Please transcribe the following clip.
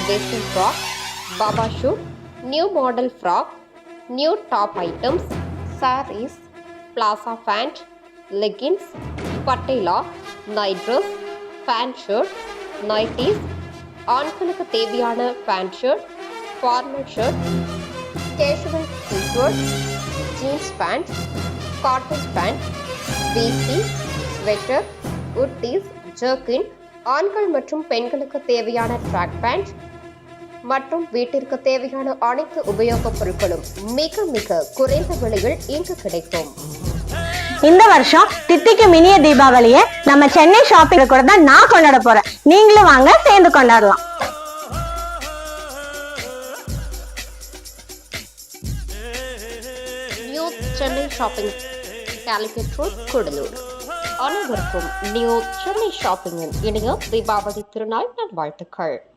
western frock, baba shoot, new model frock, new top items, sarees, plaza pant, leggings, patela, night dress, pant shirt, nighties, ஆண்களுக்கு தேவையான pant shirt, formal shirt, casual T-shirt, jeans pant, cotton pant, வேஷ்டி, sweater, உர்தீஸ், jerkin, ஆண்கள் மற்றும் பெண்களுக்கு தேவையான track pant மற்றும் வீட்டிற்கு தேவையான அனைத்து உபயோகப் பொருட்களும் மிக மிக குறைந்த விலையில் இங்கு கிடைக்கும். இந்த வருஷம் தித்திக்கு மினிய தீபாவளியை நம்ம சென்னை ஷாப்பிங் கூட தான் நான் கொண்டாட போறேன். நீங்களும் வாங்க, சேர்ந்து கொண்டாடலாம். New Chennai shopping, Calicut road, Gudalur. அனைவருக்கும் நியூ சென்னை ஷாப்பிங்கின் இனிய தீபாவளி திருநாள் நல்வாழ்த்துக்கள்.